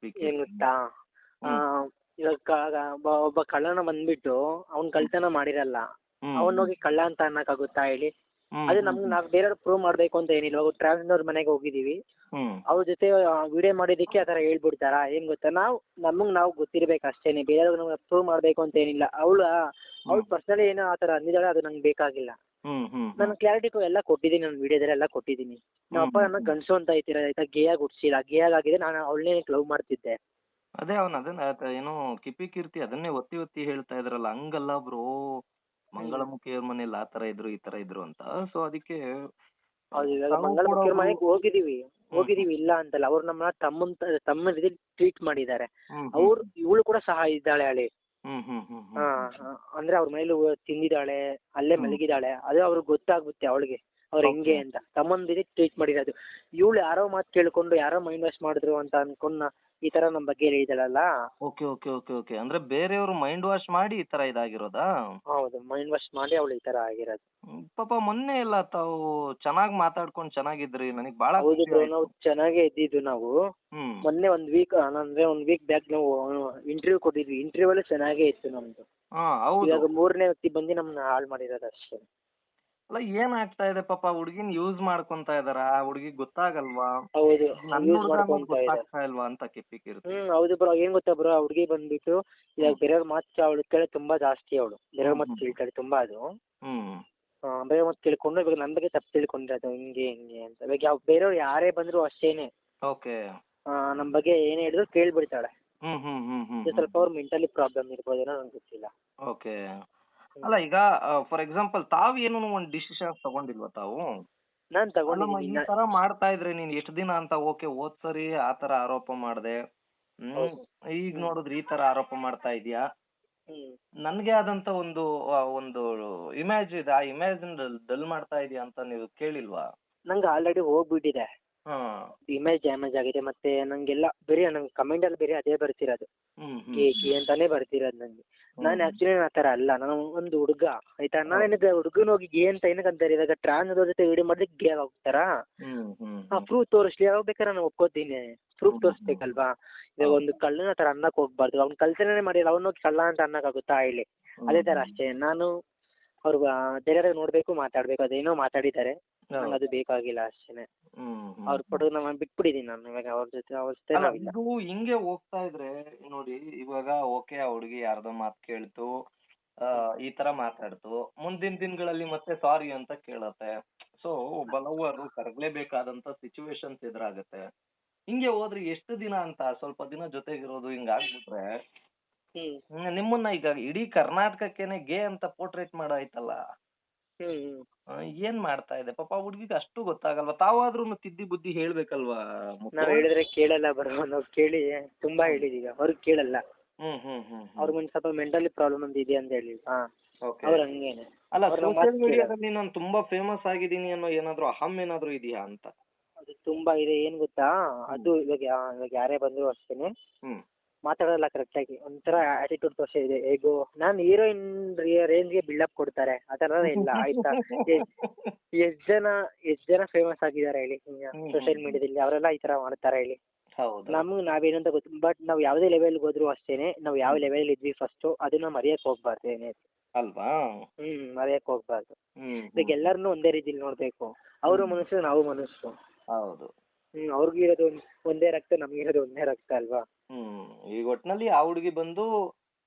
ಏನ್ ಕೀರ್ತಿ. ಗೊತ್ತಾ, ಆ, ಇವಾಗ ಒಬ್ಬ ಕಳ್ಳನ ಬಂದ್ಬಿಟ್ಟು ಅವ್ನ್ ಕಳ್ತನ ಮಾಡಿರಲ್ಲ, ಅವನೋಗಿ ಕಳ್ಳ ಅಂತ ಅನ್ನಕ್ಕಾಗುತ್ತಾ ಹೇಳಿ? ಅದು ನಾವ್ ಬೇರೆಯವ್ರಿಗೆ ಪ್ರೂವ್ ಮಾಡ್ಬೇಕು ಅಂತ ಏನಿಲ್ಲ. ಇವಾಗ ಟ್ರಾವೆಲ್ನವ್ರ ಮನೆಗೆ ಹೋಗಿದೀವಿ, ಅವ್ರ ಜೊತೆ ವಿಡಿಯೋ ಮಾಡಿದಕ್ಕೆ ಆ ಥರ ಹೇಳ್ಬಿಡ್ತಾರಾ? ಏನ್ ಗೊತ್ತಾ, ನಾವು ಗೊತ್ತಿರ್ಬೇಕು ಅಷ್ಟೇನೆ, ಬೇರೆಯವ್ರಿಗೆ ನಾವು ಪ್ರೂವ್ ಮಾಡ್ಬೇಕು ಅಂತ ಏನಿಲ್ಲ. ಅವ್ಳು ಪರ್ಸನಲಿ ಏನೋ ಆ ಥರ ಅಂದಿದ್ದಾಳೆ, ಅದು ನಂಗೆ ಬೇಕಾಗಿಲ್ಲ. ನಾನು ಕ್ಲಾರಿಟಿ ಎಲ್ಲ ಕೊಟ್ಟಿದ್ದೀನಿ, ನನ್ನ ವಿಡಿಯೋದಲ್ಲಿ ಎಲ್ಲ ಕೊಟ್ಟಿದ್ದೀನಿ. ನಮ್ಮ ಅಪ್ಪ ನನ್ನ ಗಂಡಸು ಅಂತ ಐತಿರ ಆಯ್ತಾ, ಗೇಯಾಗಿ ಹುಡ್ಸಿಲ್ಲ, ಗೇಯಾಗಿ ಆಗಿದೆ, ನಾನು ಅವಳನ್ನೇ ಲವ್ ಮಾಡ್ತಿದ್ದೆ. ಅದೇ ಅದನ್ನ ಏನೋ ಕಿಪಿ ಕೀರ್ತಿ ಅದನ್ನೇ ಒತ್ತಿ ಒತ್ತಿ ಹೇಳ್ತಾ ಇದ್ರಲ್ಲ, ಹಂಗಲ್ಲ ಬ್ರೋ, ಮಂಗಳಮುಖಿಯವ್ರ ಮನೇಲಿ ಆ ತರ ಇದ್ರು ಈ ತರ ಇದ್ರು ಅಂತ. ಸೊ ಅದಕ್ಕೆ ಹೌದು, ಇವಾಗ ಮಂಗಳಮುಖಿಯವ್ರ ಮನೆಗೆ ಹೋಗಿದೀವಿ ಇಲ್ಲ ಅಂತಲ್ಲ. ಅವ್ರು ನಮ್ಮ ತಮ್ಮನ ರೀತಿ ಟ್ರೀಟ್ ಮಾಡಿದ್ದಾರೆ. ಇವಳು ಕೂಡ ಸಹ ಇದ್ದಾಳೆ ಹಳಿ. ಅಂದ್ರೆ ಅವ್ರ ಮನೇಲಿ ತಿಂದಿದ್ದಾಳೆ, ಅಲ್ಲೇ ಮಲಗಿದ್ದಾಳೆ, ಅದು ಅವ್ರಿಗೆ ಗೊತ್ತಾಗುತ್ತೆ ಅವಳಿಗೆ ಅವ್ರು ಹೆಂಗೆ ಅಂತ. ತಮ್ಮನ ರೀತಿ ಟ್ರೀಟ್ ಮಾಡಿರೋದು. ಇವಳು ಯಾರೋ ಮಾತು ಕೇಳ್ಕೊಂಡು ಯಾರೋ ಮೈಂಡ್ ವಾಶ್ ಮಾಡಿದ್ರು ಅಂತ ಅನ್ಕೊಂಡ್ ಈ ತರ ನಮ್ಮ ಬಗ್ಗೆ ಹೇಳಿದಾಳಲ್ಲ. ಓಕೆ ಓಕೆ ಓಕೆ ಓಕೆ, ಅಂದ್ರೆ ಬೇರೆಯವರು ಮೈಂಡ್ ವಾಶ್ ಮಾಡಿ ಈ ತರ ಇದಾಗಿರೋದಾ? ಹೌದು, ಮೈಂಡ್ ವಾಶ್ ಮಾಡಿ ಅವಳು ಈ ತರ ಆಗಿರೋದು. ಪಾಪ ಮೊನ್ನೆ ಎಲ್ಲ ತಾವು ಚೆನ್ನಾಗಿ ಮಾತಾಡ್ಕೊಂಡು ಚೆನ್ನಾಗಿದ್ರಿ, ನನಗೆ ಬಹಳ ಹೌದು ಬ್ರೋ, ನಾವು ಚೆನ್ನಾಗೇ ಇದ್ದಿದ್ದು. ನಾವು ಮೊನ್ನೆ ಒಂದ್ ವೀಕ್ ಬ್ಯಾಕ್ ನಾವು ಇಂಟರ್ವ್ಯೂ ಕೊಟ್ಟಿದ್ವಿ. ಇಂಟರ್ವ್ಯೂ ಎಲ್ಲ ಚೆನ್ನಾಗೇ ಇತ್ತು ನಮ್ದು. ಇವಾಗ 3ನೇ ವ್ಯಕ್ತಿ ಬಂದು ನಮ್ನ ಹಾಳು ಮಾಡಿರೋದು ಅಷ್ಟೇ. ಅಲ್ಲ, ಏನ್ ಆಗ್ತಾ ಇದೆ ಪಾಪ, ಹುಡುಗಿನ ಯೂಸ್ ಮಾಡ್ಕೊಂತಾ ಇದಾರ, ಹುಡುಗಿ ಗೊತ್ತಾಗಲ್ವಾ? ಹೌದು, ಯೂಸ್ ಮಾಡ್ಕೊಂತಾ ಗೊತ್ತಾಗ್ತಾ ಇಲ್ವಾ ಅಂತ ಕಿಪ್ಪಿ ಕೀರ್ತಿ. ಹೌದು ಬ್ರೋ. ಏನ್ ಗೊತ್ತಾ ಬ್ರೋ, ಆ ಹುಡುಗಿ ಬಂದ್ಬಿಟ್ಟು ಇವಾಗ ಬೇರೆಯವ್ರ ಮಾತು ಅವಳು ಕೇಳಿ ತುಂಬಾ ಜಾಸ್ತಿ. ಅವಳು ಬೇರೆಯವ್ರ ಮಾತು ಕೇಳ್ತಾಳೆ ತುಂಬಾ. ಅದು ಬೇರೆ ಮಾತು ಕೇಳ್ಕೊಂಡು ಇವಾಗ ನನ್ನ ಬಗ್ಗೆ ತಪ್ಪು ತಿಳ್ಕೊಂಡಿರೋದು, ಹಿಂಗೆ ಅಂತ. ಇವಾಗ ಬೇರೆಯವ್ರು ಯಾರೇ ಬಂದ್ರು ಅಷ್ಟೇನೆ, ನಮ್ಮ ಬಗ್ಗೆ ಏನೇ ಹೇಳಿದ್ರು ಕೇಳ್ಬಿಡ್ತಾಳೆ. ಸ್ವಲ್ಪ ಅವ್ರ ಮೆಂಟಲಿ ಪ್ರಾಬ್ಲಮ್ ಇರ್ಬೋದೇನೋ, ನಂಗೆ ಗೊತ್ತಿಲ್ಲ. ಓಕೆ. ಅಲ್ಲ, ಈಗ ಫಾರ್ ಎಕ್ಸಾಂಪಲ್ ತಾವು ಏನು ಒಂದು ಡಿಸಿಷನ್ ತಗೊಂಡಿಲ್ವಾ ತಾವು? ನಾನ್ ತಗೊಂಡಿದ್ದೀನಿ. ಈ ತರ ಮಾಡ್ತಾ ಇದ್ರೆ ನೀನ್ ಎಷ್ಟು ದಿನ ಅಂತ? ಓಕೆ, ಹೋದ್ ಸರಿ ಆ ತರ ಆರೋಪ ಮಾಡ್ದೆ, ಈಗ ನೋಡಿದ್ರೆ ಈ ತರ ಆರೋಪ ಮಾಡ್ತಾ ಇದೀಯಾ. ನನ್ಗೆ ಆದಂತ ಒಂದು ಒಂದು ಇಮೇಜ್ ಇದೆ, ಆ ಇಮೇಜ್ ಡಲ್ ಮಾಡ್ತಾ ಇದೀಯ ಅಂತ ನೀವು ಕೇಳಿಲ್ವಾ? ನಂಗೆ ಆಲ್ರೆಡಿ ಹೋಗ್ಬಿಟ್ಟಿದೆ, ಇಮೇಜ್ ಡ್ಯಾಮೇಜ್ ಆಗಿದೆ. ಮತ್ತೆ ನಂಗೆಲ್ಲ ಬೇರೆ ನಂಗೆ ಕಮೆಂಟ್ ಅಲ್ಲಿ ಬೇರೆ ಅದೇ ಬರ್ತಿರೋದು, ಕೆ ಅಂತಾನೆ ಬರ್ತಿರೋದು ನಂಗೆ. ನಾನು ಆಕ್ಚುಲಿ ಆ ಥರ ಅಲ್ಲ, ನಾನು ಒಂದು ಹುಡುಗ ಆಯ್ತಾ. ನಾನೇನಿದೆ ಹುಡುಗನ ಹೋಗಿ ಗೇ ಅಂತ ಏನಕ್ಕಂತಾರೆ? ಇವಾಗ ಟ್ರಾನ್ಸ್ ಜೊತೆ ವಿಡಿಯೋ ಮಾಡಿದ್ರೆ ಗೇ ಹೋಗ್ತಾರಾ? ಪ್ರೂಫ್ ತೋರಿಸ್ಲಿ, ಯಾವಾಗ ಬೇಕಾದ್ರೆ ನಾನು ಒಪ್ಕೋತೀನಿ. ಪ್ರೂಫ್ ತೋರಿಸ್ಬೇಕಲ್ವಾ? ಇವಾಗ ಒಂದು ಕಳ್ಳನ ಥರ ಅನ್ನಕ್ಕೆ ಹೋಗ್ಬಾರ್ದು. ಅವ್ನು ಕಳ್ತನೇ ಮಾಡಿಲ್ಲ, ಅವನೋಗಿ ಕಳ್ಳ ಅಂತ ಅನ್ನಕ್ಕಾಗುತ್ತಾ ಹೇಳಿ? ಅದೇ ಥರ ಅಷ್ಟೇ. ನಾನು ಅವ್ರು ಬೇರೆ ನೋಡ್ಬೇಕು, ಮಾತಾಡ್ಬೇಕು, ಅದೇನೋ ಮಾತಾಡಿದ್ದಾರೆ, ನಂಗೆ ಅದು ಬೇಕಾಗಿಲ್ಲ ಅಷ್ಟೇನೆ. ಅವ್ರ ಪಡೆದು ನಾನು ಬಿಟ್ಬಿಟ್ಟಿದ್ದೀನಿ. ನಾನು ಇವಾಗ ಅವ್ರ ಜೊತೆ ನಾವಿಲ್ಲ. ಇದು ಹಿಂಗೆ ಹೋಗ್ತಾ ಇದ್ರೆ ನೋಡಿ, ಇವಾಗ ಓಕೆ, ಆ ಹುಡುಗಿ ಯಾರ್ದೋ ಮಾತು ಕೇಳ್ತು, ಈ ತರ ಮಾತಾಡ್ತು, ಮುಂದಿನ ದಿನಗಳಲ್ಲಿ ಮತ್ತೆ ಸಾರಿ ಅಂತ ಕೇಳತ್ತೆ. ಸೊ ಒಬ್ಬ ಲವ್ವರ್ ಕರಗಲೇಬೇಕಾದಂತ ಸಿಚುವೇಶನ್ಸ್ ಎದುರಾಗತ್ತೆ. ಹಿಂಗೆ ಹೋದ್ರೆ ಎಷ್ಟು ದಿನ ಅಂತ? ಸ್ವಲ್ಪ ದಿನ ಜೊತೆಗಿರೋದು ಹಿಂಗಾಗ್ಬಿಟ್ರೆ ನಿಮ್ಮನ್ನ ಈಗ ಇಡೀ ಕರ್ನಾಟಕಕ್ಕೇನೆ ಗೇ ಅಂತ ಪೋರ್ಟ್ರೇಟ್ ಮಾಡಾಯ್ತಲ್ಲ. ಏನ್ ಮಾಡ್ತಾ ಇದೆ ಪಾಪ ಹುಡುಗಿಗೆ? ಅಷ್ಟು ಗೊತ್ತಾಗಲ್ವಾ? ತಾವಾದ್ರೂ ತಿದ್ದಿ ಬುದ್ಧಿ ಹೇಳ್ಬೇಕಲ್ವಾ? ನಾವ್ ಹೇಳಿದ್ರೆ ಕೇಳಲ್ಲ ಬರೋ. ನಾವು ಕೇಳಿ ತುಂಬಾ ಹೇಳಿದೀಗ, ಅವ್ರಿಗೆ ಕೇಳಲ್ಲ. ಅವ್ರಿಗೆ ಸ್ವಲ್ಪ ಮೆಂಟಲಿ ಪ್ರಾಬ್ಲಮ್ ಅಂತ ಇದೆ ಅಂತ ಹೇಳಿ. ಅವ್ರು ಹಂಗೇನೆ. ಅಲ್ಲ, ಸೋಷಿಯಲ್ ಮೀಡಿಯಾದಲ್ಲಿ ನಾನು ತುಂಬಾ ಫೇಮಸ್ ಆಗಿದ್ದೀನಿ ಅನ್ನೋ ಏನಾದ್ರು ಅಹಂ ಏನಾದ್ರು ಇದೆಯಾ ಅಂತ? ಅದು ತುಂಬಾ ಇದೆ. ಏನ್ ಗೊತ್ತಾ, ಅದು ಇವಾಗ ಯಾರೇ ಬಂದ್ರು ಅಷ್ಟೇನೆ ಮಾತಾಡಲ್ಲ ಕರೆಕ್ಟ್ ಆಗಿ. ಒಂಥರ ಆಟಿಟ್ಯೂಡ್ ತೋರ್ಸ ಇದೆ. ಹೇಗೋ ನಾನು ಹೀರೋಯಿನ್ ರೇಂಜ್ಗೆ ಬಿಲ್ಡಪ್ ಕೊಡ್ತಾರೆ, ಆ ಥರ ಇಲ್ಲ ಆಯ್ತಾ. ಎಷ್ಟ್ ಜನ ಫೇಮಸ್ ಆಗಿದ್ದಾರೆ ಹೇಳಿ ಸೋಷಿಯಲ್ ಮೀಡಿಯಾದಲ್ಲಿ? ಅವರೆಲ್ಲ ಈ ತರ ಮಾಡ್ತಾರೆ ಹೇಳಿ? ನಮ್ಗೆ ನಾವೇನಂತ ಗೊತ್ತು. ಬಟ್ ನಾವ್ ಯಾವ್ದೇ ಲೆವೆಲ್ ಹೋದ್ರು ಅಷ್ಟೇನೆ, ನಾವ್ ಯಾವ ಲೆವೆಲ್ ಇದ್ವಿ ಫಸ್ಟ್ ಅದನ್ನ ಮರೆಯಕ್ ಹೋಗ್ಬಾರ್ದು ಏನೇ ಅಲ್ವಾ? ಮರೆಯಕ್ ಹೋಗ್ಬಾರ್ದು. ಈಗ ಎಲ್ಲರನ್ನೂ ಒಂದೇ ರೀತಿಲಿ ನೋಡ್ಬೇಕು. ಅವರು ಮನುಷ್ಯರು, ನಾವು ಮನುಷ್ಯರು. ಹೌದು. ಅವ್ರಿಗಿರೋದು ಒಂದೇ ರಕ್ತ, ನಮ್ಗಿರೋದು ಒಂದೇ ರಕ್ತ ಅಲ್ವಾ? ಈಗ ಒಟ್ನಲ್ಲಿ ಆ ಹುಡುಗಿ ಬಂದು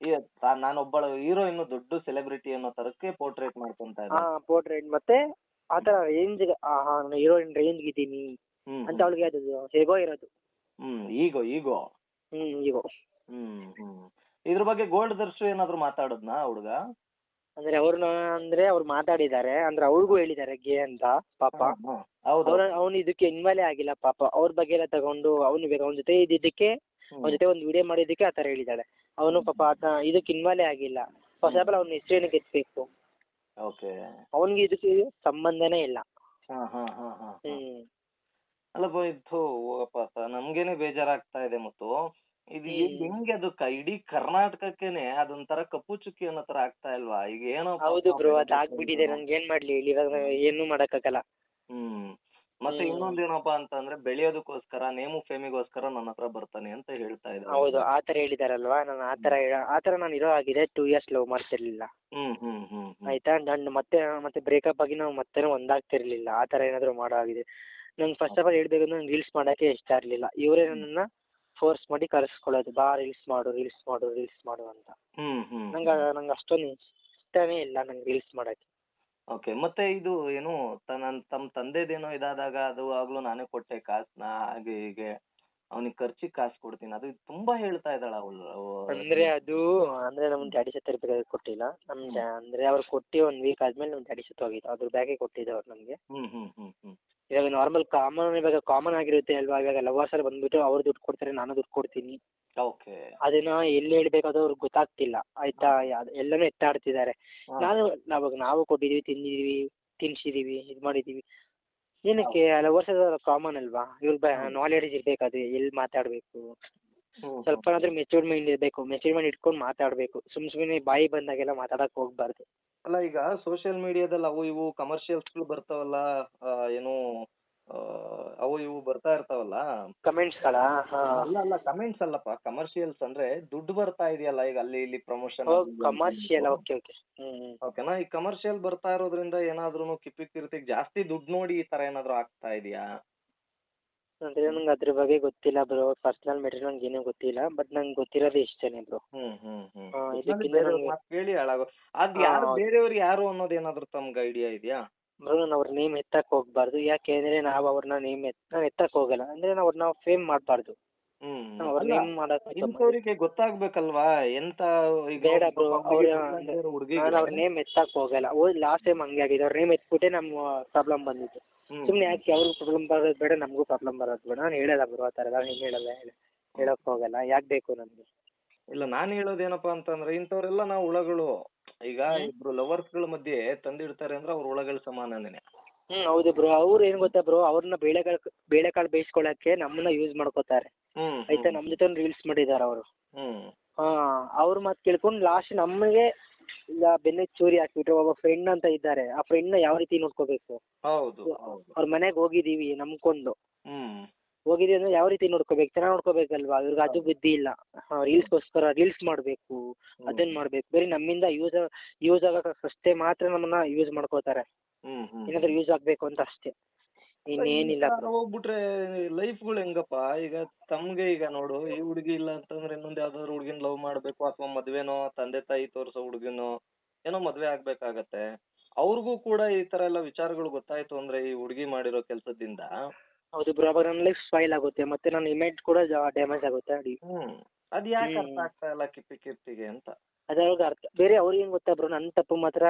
ನಾನೊಬ್ಬಳ ಹೀರೋಯಿನ್, ದೊಡ್ಡ ಸೆಲೆಬ್ರಿಟಿ ಅನ್ನೋ ತರಕ್ಕೆ ಪೋರ್ಟ್ರೇಟ್ ಮಾಡ್ಕೊಂತ ಇದ್ದಾರೆ. ಪೋರ್ಟ್ರೇಟ್ ಮತ್ತೆ ಆತರ ರೇಂಜ್, ಹೀರೋಯಿನ್ ರೇಂಜ್ ಇದ್ದೀನಿ ಅಂತ ಅವಳಿಗೆ ಅದು ಹೇಗೋ ಇರೋದು. ಈಗೋ ಈಗೋ ಇದ್ರ ಬಗ್ಗೆ ಗೋಲ್ಡ್ ದರ್ಶು ಏನಾದ್ರು ಮಾತಾಡದ್ನಾ ಹುಡುಗ? ಅಂದ್ರೆ ಅವ್ರು ಮಾತಾಡಿದ್ದಾರೆ, ಅಂದ್ರೆ ಅವ್ರಿಗೂ ಹೇಳಿದ್ದಾರೆ ಗೇ ಅಂತ ಪಾಪ. ಅವ್ನು ಇದಕ್ಕೆ ಇನ್ವಾಲ್ವ್ ಆಗಿಲ್ಲ ಪಾಪ. ಅವ್ರ ಬಗ್ಗೆ ಎಲ್ಲ ತಗೊಂಡು ಅವ್ನ ಜೊತೆ ಇದ್ದಿದ್ದಕ್ಕೆ, ಅವ್ನ ಜೊತೆ ಒಂದು ವಿಡಿಯೋ ಮಾಡಿದ್ದಕ್ಕೆ ಆತರ ಹೇಳಿದಾಳೆ. ಅವನು ಪಾಪ ಇದಕ್ಕೆ ಇನ್ವಾಲ್ವ್ ಆಗಿಲ್ಲ. ಫಸ್ಟ್ ಆಫ್ ಆಲ್ ಅವ್ನ ಹೆಸರೇನಕ್ಕೆ ಎತ್ಬೇಕು? ಅವನಿಗೆ ಇದಕ್ಕೆ ಸಂಬಂಧನೇ ಇಲ್ಲ. ಅಲ್ಲಪ್ಪ, ಇದು ಹೋಗಪ್ಪ, ನಮ್ಗೇನೆ ಬೇಜಾರಾಗ್ತಾ ಇದೆ. ಮತ್ತು ಇದು ಹೆಂಗೆ ಅದು ಇಡೀ ಕರ್ನಾಟಕಕ್ಕೇನೆ ಅದೊಂಥರ ಕಪ್ಪು ಚುಕ್ಕಿ ಅನ್ನೋ ತರ ಆಗ್ತಾ ಇಲ್ವಾ ಈಗ? ಏನೋ ಹೌದು ಬ್ರೋ, ಅದು ಆಗ್ಬಿಟ್ಟಿದೆ. ನಂಗೆ ಏನ್ ಮಾಡ್ಲಿ ಹೇಳಿ? ಇವಾಗ ಏನು ಮಾಡಕ್ಕಾಗಲ್ಲ. ಮತ್ತೆ ಇನ್ನೊಂದೇನಪ್ಪಾ ಅಂತಂದ್ರೆ ಬೆಳೆಯೋದಕ್ಕೋಸ್ಕರ ನೇಮು ಫೇಮಿಗೋಸ್ಕರ ನನ್ನ ಹತ್ರ ಬರ್ತಾನೆ ಅಂತ ಹೇಳ್ತಾ ಇದ್ದಾರೆ. ಹೌದು ಆ ಥರ ಹೇಳಿದಾರಲ್ವಾ, ನಾನು ಆ ಥರ ನಾನು ಇರೋ ಆಗಿದೆ 2 years ಲವ್ ಮಾಡ್ತಿರ್ಲಿಲ್ಲ. ಆಯ್ತಾ, ನಾನು ಮತ್ತೆ ಬ್ರೇಕಪ್ ಆಗಿ ನಾವು ಮತ್ತೆ ಒಂದಾಗ್ತಿರ್ಲಿಲ್ಲ. ಆ ಥರ ಏನಾದರೂ ಮಾಡೋ ಆಗಿದೆ. ನಂಗೆ ಫಸ್ಟ್ ಆಫ್ ಆಲ್ ಹೇಳ್ಬೇಕಂದ್ರೆ ನಂಗೆ ರೀಲ್ಸ್ ಮಾಡೋಕ್ಕೆ ಇಷ್ಟ ಇರಲಿಲ್ಲ. ಇವರೇ ನನ್ನನ್ನು ಫೋರ್ಸ್ ಮಾಡಿ ಕರೆಸ್ಕೊಳ್ಳೋದು, ಬಾ ರೀಲ್ಸ್ ಮಾಡು ಅಂತ. ನಂಗೆ ಅಷ್ಟೊಂದು ಇಷ್ಟನೇ ಇಲ್ಲ ನಂಗೆ ರೀಲ್ಸ್ ಮಾಡೋಕ್ಕೆ. ಓಕೆ. ಮತ್ತೆ ಇದು ಏನು ತಮ್ಮ ತಂದೆದೇನೋ ಇದಾದಾಗ ಅದು ಆಗ್ಲೂ ನಾನೇ ಕೊಟ್ಟೆ ಕಾಸನ್ನ ಹಾಗೆ ಹೀಗೆ ಅವನಿಗೆ ಖರ್ಚಿಗೆ ಕಾಸು ಕೊಡ್ತೀನಿ ಅದು ತುಂಬಾ ಹೇಳ್ತಾ ಇದ್ದಾಳ ಅವಳು. ಅಂದ್ರೆ ನಮ್ಮ ಡ್ಯಾಡಿ ಸತ್ತಿರ್ಬೇಕಾದ್ರೆ ಕೊಟ್ಟಿಲ್ಲ. ಅಂದ್ರೆ ಅವ್ರು ಕೊಟ್ಟು 1 week ಆದ್ಮೇಲೆ ನಮ್ಮ ಡ್ಯಾಡಿ ಸತ್ತೋಗಿದ್ದು, ಅದ್ರ ಬ್ಯಾಗೆ ಕೊಟ್ಟಿದ್ದು ಅವ್ರು ನಮಗೆ. ಇವಾಗ ನಾರ್ಮಲ್ ಕಾಮನ್ ಆಗಿರುತ್ತೆ ಅಲ್ವಾ, ಇವಾಗ ಲವರ್ಸ್ ಅಲ್ಲಿ ಬಂದ್ಬಿಟ್ಟು ಅವ್ರು ದುಡ್ಡು ಕೊಡ್ತಾರೆ, ನಾನು ದುಡ್ಡು ಕೊಡ್ತೀನಿ. ಓಕೆ. ಅದನ್ನ ಎಲ್ಲಿ ಹೇಳ್ಬೇಕು ಅದು ಅವ್ರಿಗೆ ಗೊತ್ತಾಗ್ತಿಲ್ಲ. ಆಯ್ತಾ, ಎಲ್ಲನೂ ಎತ್ತಾಡ್ತಿದ್ದಾರೆ. ನಾವು ಕೊಟ್ಟಿದೀವಿ, ತಿನ್ಸಿದೀವಿ, ಇದು ಮಾಡಿದೀವಿ. ಏನಕ್ಕೆ ಲವರ್ಸ್ ಕಾಮನ್ ಅಲ್ವಾ, ಇವ್ರಿಗೆ ನಾಲೆಡ್ಜ್ ಇರ್ಬೇಕು, ಅದು ಎಲ್ಲಿ ಮಾತಾಡಬೇಕು, ಸ್ವಲ್ಪ ಮೆಚೂರ್ಡ್ ಮೈಂಡ್ ಇರಬೇಕು. ಮೆಚೂರ್ಡ್ ಮೈಂಡ್ ಇಟ್ಕೊಂಡು ಮಾತಾಡಬೇಕು. ಸುಮ್ಮನೆ ಬಾಯಿ ಬಂದಾಗೆಲ್ಲ ಮಾತಾಡಕ್ಕೆ ಹೋಗ್ಬಾರ್ದು. ಅಲ್ಲ, ಈಗ ಸೋಷಿಯಲ್ ಮೀಡಿಯಾದಲ್ಲಿ ಅವು ಇವು ಕಮರ್ಷಿಯಲ್ಸ್ಗಳು ಬರ್ತಾವಲ್ಲ, ಏನು ಅವು ಇವು ಬರ್ತಾ ಇರ್ತಾವಲ್ಲ ಕಮೆಂಟ್ಸ್ಗಳ. ಅಲ್ಲ ಕಮೆಂಟ್ಸ್ ಅಲ್ಲಪ್ಪ, ಕಮರ್ಷಿಯಲ್ಸ್ ಅಂದ್ರೆ ದುಡ್ಡು ಬರ್ತಾ ಇದೆಯಲ್ಲ ಈಗ ಅಲ್ಲಿ ಇಲ್ಲಿ ಪ್ರಮೋಷನ್. Commercial, okay. ಓಕೆನಾ. ಈ ಕಮರ್ಷಿಯಲ್ ಬರ್ತಾ ಇರೋದ್ರಿಂದ ಏನಾದ್ರೂ ಕಿರ್ತಿಗೆ ಜಾಸ್ತಿ ದುಡ್ಡು ನೋಡಿ ಈ ತರ ಏನಾದ್ರು ಆಗ್ತಾ ಇದೆಯಾ? ಅಂದ್ರೆ ನಂಗೆ ಅದ್ರ ಬಗ್ಗೆ ಗೊತ್ತಿಲ್ಲ ಬ್ರೋ, ಪರ್ಸನಲ್ ಮ್ಯಾಟರ್ ನಂಗೆ ಏನೂ ಗೊತ್ತಿಲ್ಲ. ಬಟ್ ನಂಗೆ ಗೊತ್ತಿರೋದು ಇಷ್ಟನೇ ಬ್ರೋ. ಕೇಳಿ ಹಾಳಾಗೋ ಅದ್ ಯಾರು ಬೇರೆಯವ್ರು ಯಾರು ಅನ್ನೋದೇನಾದ್ರು ತಮ್ಗೆ ಐಡಿಯಾ ಇದೆಯಾ? ಬ್ರೋ, ನಾನು ಅವ್ರ ನೇಮ್ ಎತ್ತಕ್ಕೆ ಹೋಗ್ಬಾರ್ದು. ಯಾಕೆಂದ್ರೆ ನಾವು ಅವ್ರನ್ನ ನಾನು ಎತ್ತಕ್ಕೆ ಹೋಗಲ್ಲ. ಅಂದ್ರೆ ಅವ್ರನ್ನ ಫೇಮ್ ಮಾಡಬಾರ್ದು. ಅವ್ರ ನೇಮ್ ಇಂಥವ್ರಿಗೆ ಗೊತ್ತಾಗ್ಬೇಕಲ್ವಾ ಎಂತ. ಬೇಡ ಬ್ರೋ, ನಾನು ಅವ್ರ ನೇಮ್ ಎತ್ತಕ್ಕೆ ಹೋಗಲ್ಲ. ಲಾಸ್ಟ್ ಟೈಮ್ ಹಂಗೆ ಆಗಿದೆ, ಅವ್ರ ನೇಮ್ ಎತ್ಬಿಟ್ಟೆ ನಮ್ಮ ಪ್ರಾಬ್ಲಮ್ ಬಂದಿತ್ತು. ಸುಮ್ಮನೆ ಯಾಕೆ ಅವ್ರಿಗೆ ಪ್ರಾಬ್ಲಮ್ ಬರೋದು ಬೇಡ, ನಮಗೂ ಪ್ರಾಬ್ಲಮ್ ಬರೋದು ಬೇಡ. ನಾನು ಹೇಳಲ್ಲ ಬ್ರೋ ಆ ಥರ, ನಾನು ಹೇಳಕ್ಕೆ ಹೋಗಲ್ಲ. ಯಾಕೆ ಬೇಕು ನಮಗೆ? ಇಲ್ಲ, ನಾನು ಹೇಳೋದೇನಪ್ಪಾ ಅಂತಂದ್ರೆ ಇಂಥವ್ರೆಲ್ಲ ನಾವು ಹುಳಗಳು. ಈಗ ಇಬ್ರು ಲವರ್ಸ್ಗಳ ಮಧ್ಯೆ ತಂದಿಡ್ತಾರೆ ಅಂದ್ರೆ ಅವ್ರ ಹುಳಗಳ ಸಮಾನನೇ. ಹೌದು ಬ್ರೋ. ಅವ್ರು ಏನ್ ಗೊತ್ತಾ ಬ್ರೋ, ಅವ್ರನ್ನ ಬೇಳೆಕಾಳು ಬೇಯಿಸ್ಕೊಳಕ್ಕೆ ನಮ್ಮನ್ನ ಯೂಸ್ ಮಾಡ್ಕೋತಾರೆ. ಆಯ್ತಾ, ನಮ್ಮ ಜೊತೆ ರೀಲ್ಸ್ ಮಾಡಿದಾರೆ ಅವರು. ಅವ್ರ ಮಾತು ಕೇಳ್ಕೊಂಡು ಲಾಸ್ಟ್ ನಮಗೆ ಬೆನ್ನಿಗೆ ಚೂರಿ ಹಾಕ್ಬಿಟ್ರು. ಒಬ್ಬ ಫ್ರೆಂಡ್ ಅಂತ ಇದ್ದಾರೆ, ಆ ಫ್ರೆಂಡ್ನ ಯಾವ ರೀತಿ ನೋಡ್ಕೋಬೇಕು? ಅವ್ರ ಮನೆಗೆ ಹೋಗಿದೀವಿ ನಂಬ್ಕೊಂಡು. ಹೋಗಿದೀವಿ ಅಂದ್ರೆ ಯಾವ ರೀತಿ ನೋಡ್ಕೋಬೇಕು? ಚೆನ್ನಾಗಿ ನೋಡ್ಕೋಬೇಕಲ್ವಾ? ಇವ್ರಿಗೆ ಅದು ಬುದ್ಧಿ ಇಲ್ಲ. ರೀಲ್ಸ್ಗೋಸ್ಕರ ರೀಲ್ಸ್ ಮಾಡಬೇಕು, ಅದನ್ನ ಮಾಡಬೇಕು. ಬರೀ ನಮ್ಮಿಂದ ಯೂಸ್ ಆಗಕ್ಕಷ್ಟೇ ಮಾತ್ರ ನಮ್ಮನ್ನ ಯೂಸ್ ಮಾಡ್ಕೋತಾರೆ. ಏನಾದ್ರು ಯೂಸ್ ಆಗ್ಬೇಕು ಅಂತ ಅಷ್ಟೇ, ಇನ್ನೇನಿಲ್ಲ. ಹೋಗ್ಬಿಟ್ರೆ ಲೈಫ್ಗಳು ಹೆಂಗಪ್ಪ? ಈಗ ತಮ್ಗೆ ಈಗ ನೋಡು, ಈ ಹುಡುಗಿ ಇಲ್ಲ ಅಂತಂದ್ರೆ ಇನ್ನೊಂದ್ ಯಾವ್ದಾದ್ರು ಹುಡುಗಿನ ಲವ್ ಮಾಡ್ಬೇಕು, ಅಥವಾ ಮದ್ವೆನೋ ತಂದೆ ತಾಯಿ ತೋರ್ಸೋ ಹುಡುಗಿನೋ ಏನೋ ಮದ್ವೆ ಆಗ್ಬೇಕಾಗತ್ತೆ. ಅವ್ರಿಗೂ ಕೂಡ ಈ ತರ ಎಲ್ಲ ವಿಚಾರಗಳು ಗೊತ್ತಾಯ್ತು ಅಂದ್ರೆ ಈ ಹುಡುಗಿ ಮಾಡಿರೋ ಕೆಲ್ಸದಿಂದ. ಹೌದು ಬ್ರೋ, ಅವಾಗ ನನ್ನ ಲೈಫ್ ಸ್ಪಾಯ್ಲ್ ಆಗುತ್ತೆ, ಮತ್ತೆ ನನ್ನ ಇಮೇಜ್ ಕೂಡ ಡ್ಯಾಮೇಜ್ ಆಗುತ್ತೆ. ಅದ್ ಯಾಕೆ ಅರ್ಥ ಆಗ್ತಾ ಇಲ್ಲ ಕೀರ್ತಿಗೆ ಅಂತ? ಅದ್ರೊಳಗೆ ಅರ್ಥ ಬೇರೆ. ಅವ್ರಿಗೆ ಏನ್ ಗೊತ್ತಾ ಬ್ರೋ, ನನ್ನ ತಪ್ಪು ಮಾತ್ರ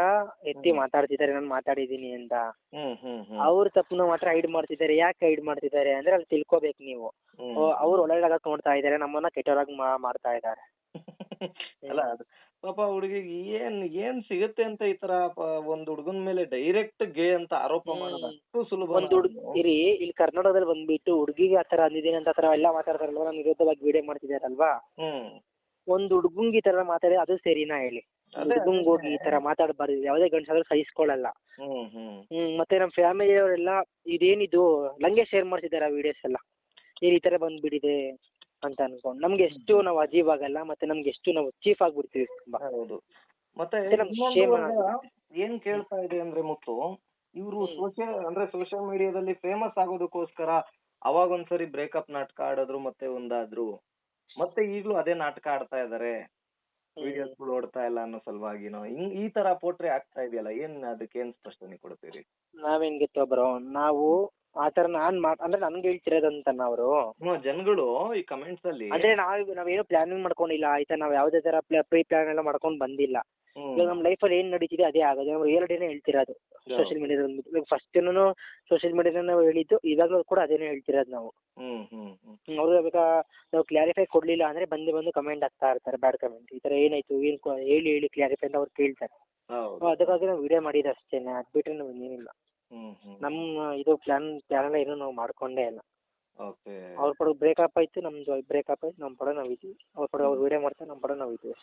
ಎತ್ತಿ ಮಾತಾಡ್ತಿದ್ದಾರೆ, ನಾನು ಮಾತಾಡಿದೀನಿ ಅಂತ. ಅವ್ರ ತಪ್ಪನ್ನ ಮಾತ್ರ ಹೈಡ್ ಮಾಡ್ತಿದ್ದಾರೆ. ಯಾಕೆ ಹೈಡ್ ಮಾಡ್ತಿದ್ದಾರೆ ಅಂದ್ರೆ ಅಲ್ಲಿ ತಿಳ್ಕೊಬೇಕು ನೀವು. ಅವ್ರು ಒಳ್ಳೆದಾಗಕ್ ನೋಡ್ತಾ ಇದ್ದಾರೆ, ನಮ್ಮನ್ನ ಕೆಟ್ಟವರಾಗಿ ಮಾಡ್ತಾ ಇದ್ದಾರೆ. ಅಲ್ಲ, ಅದು ಪಾಪ ಹುಡುಗಿಗೆ ಏನ್ ಸಿಗುತ್ತೆ ಅಂತ ಈ ತರ ಒಂದ್ ಹುಡುಗನ ಮೇಲೆ ಡೈರೆಕ್ಟ್ ಗೇ ಅಂತ ಆರೋಪ ಮಾಡೋದು ಅಷ್ಟು ಸುಲಭ? ಇಲ್ಲಿ ಕರ್ನಾಟಕದಲ್ಲಿ ಬಂದ್ಬಿಟ್ಟು ಹುಡುಗಿಗೆ ಆತರ ಅಂದಿದ್ದೀನಿ ಅಂತ ಆತರ ಎಲ್ಲ ಮಾತಾಡ್ತಾರಲ್ವಾ, ನಾನು ವಿರೋಧವಾಗಿ ವಿಡಿಯೋ ಮಾಡ್ತಿದಾರಲ್ವಾ. ಒಂದ್ ಹುಡುಗಂಗೆ ಈ ತರ ಮಾತಾಡಿ ಅದು ಸರಿನಾ ಹೇಳಿ? ಹುಡುಗಂಗ್ ಹೋಗಿ ಈ ತರ ಮಾತಾಡಬಾರ್ದು. ಯಾವುದೇ ಗಂಡಸಾದ್ರೂ ಸಹಿಸ್ಕೊಳ್ಳಲ್ಲ. ಮತ್ತೆ ನಮ್ಮ ಫ್ಯಾಮಿಲಿಯವರೆಲ್ಲ ಇದೇನಿದು ಲಂಗೆ ಶೇರ್ ಮಾಡ್ತಿದ್ದಾರೆ ಆ ವಿಡಿಯೋಸ್ ಎಲ್ಲ, ಈ ತರ ಬಂದ್ಬಿಟ್ಟಿದೆ ಅಂತ ಅನ್ಕೊಂಡು. ನಮ್ಗೆ ಎಷ್ಟು ನಾವು ಅಜೀವ್ ಆಗಲ್ಲ, ಮತ್ತೆ ನಮ್ಗೆ ಎಷ್ಟು ನಾವು ಚೀಫ್ ಆಗ್ಬಿಡ್ತೀವಿ ತುಂಬಾ. ಹೌದು. ಮತ್ತೆ ಏನ್ ಕೇಳ್ತಾ ಇದೆ ಅಂದ್ರೆ ಮುತ್ತು, ಇವರು ಸೋಷಿಯಲ್ ಮೀಡಿಯಾದಲ್ಲಿ ಫೇಮಸ್ ಆಗೋದಕ್ಕೋಸ್ಕರ ಅವಾಗ ಒಂದ್ಸರಿ ಬ್ರೇಕಪ್ ನಾಟಕ ಆಡಿದ್ರು, ಮತ್ತೆ ಒಂದಾದ್ರು, ಮತ್ತೆ ಈಗ್ಲೂ ಅದೇ ನಾಟಕ ಆಡ್ತಾ ಇದಾರೆ. ವಿಡಿಯೋಸ್ಗಳು ಓಡ್ತಾ ಇಲ್ಲ ಅನ್ನೋ ಸಲುವಾಗಿನೋ ಈ ತರ ಪೋಟ್ರೆ ಆಗ್ತಾ ಇದೆಯಲ್ಲ, ಅದಕ್ಕೆ ಏನ್ ಸ್ಪಷ್ಟನೆ ಕೊಡ್ತೀರಿ? ನಾವೇನ್ ಗೊತ್ತಾ ಬ್ರೋ, ನಾವು ಆತರ ಅಂದ್ರೆ ನನ್ಗೆ ಹೇಳ್ತಿರೋದಂತ ಅವರು ಜನಗಳು ಈ ಕಮೆಂಟ್ಸ್ ಅಲ್ಲಿ. ಅಂದ್ರೆ ನಾವೇನು ಪ್ಲಾನಿಂಗ್ ಮಾಡ್ಕೊಂಡಿಲ್ಲ. ಆಯ್ತಾ, ನಾವ್ ಯಾವ್ದೇ ತರ ಪ್ರೀ ಪ್ಲಾನ್ ಎಲ್ಲ ಮಾಡ್ಕೊಂಡ್ ಬಂದಿಲ್ಲ. ಇವಾಗ ನಮ್ಮ ಲೈಫಲ್ಲಿ ಏನ್ ನಡೀತಿದೆ ಅದೇ ಆಗೋದು. ನಾವು ರಿಯಾಲಿಟಿನೇ ಹೇಳ್ತಿರೋದು ಸೋಷಿಯಲ್ ಮೀಡಿಯಾದಲ್ಲಿ. ಇವಾಗ ಫಸ್ಟ್ ಸೋಷಿಯಲ್ ಮೀಡಿಯಾದ ನಾವು ಹೇಳಿದ್ದು, ಇವಾಗಲೂ ಕೂಡ ಅದೇನೇ ಹೇಳ್ತಿರೋದು ನಾವು. ಅವ್ರು ಇವಾಗ ನಾವು ಕ್ಲಾರಿಫೈ ಕೊಡ್ಲಿಲ್ಲ ಅಂದ್ರೆ ಬಂದು ಕಮೆಂಟ್ ಆಗ್ತಾ ಇರ್ತಾರೆ, ಬ್ಯಾಡ್ ಕಮೆಂಟ್. ಈ ತರ ಏನಾಯ್ತು, ಹೇಳಿ ಕ್ಲಾರಿಫೈ ಅಂತ ಅವ್ರು ಕೇಳ್ತಾರೆ. ಅದಕ್ಕಾಗಿ ನಾವು ವಿಡಿಯೋ ಮಾಡಿದ್ದು ಅಷ್ಟೇನೆ, ಅದ್ ಬಿಟ್ರೆ ನಾವು ಇನ್ನೇನಿಲ್ಲ. ನಮ್ಮ ಇದು ಪ್ಲಾನ್ ಎಲ್ಲ ಏನೂ ನಾವು ಮಾಡ್ಕೊಂಡೇ ಇಲ್ಲ. ಅವ್ರ ಪಡ ಬ್ರೇಕಪ್ ಆಯ್ತು, ನಮ್ದು ಬ್ರೇಕಪ್ ಆಯ್ತು, ನಮ್ಮ ಪಡ ನಾವ್ ಇದ್ವಿ. ಅವ್ರ ಪಡ ಅವ್ರು ವಿಡಿಯೋ ಮಾಡ್ತಾರೆ, ನಮ್ಮ ಪಡ ನಾವ್ ಇದ್ವಿ.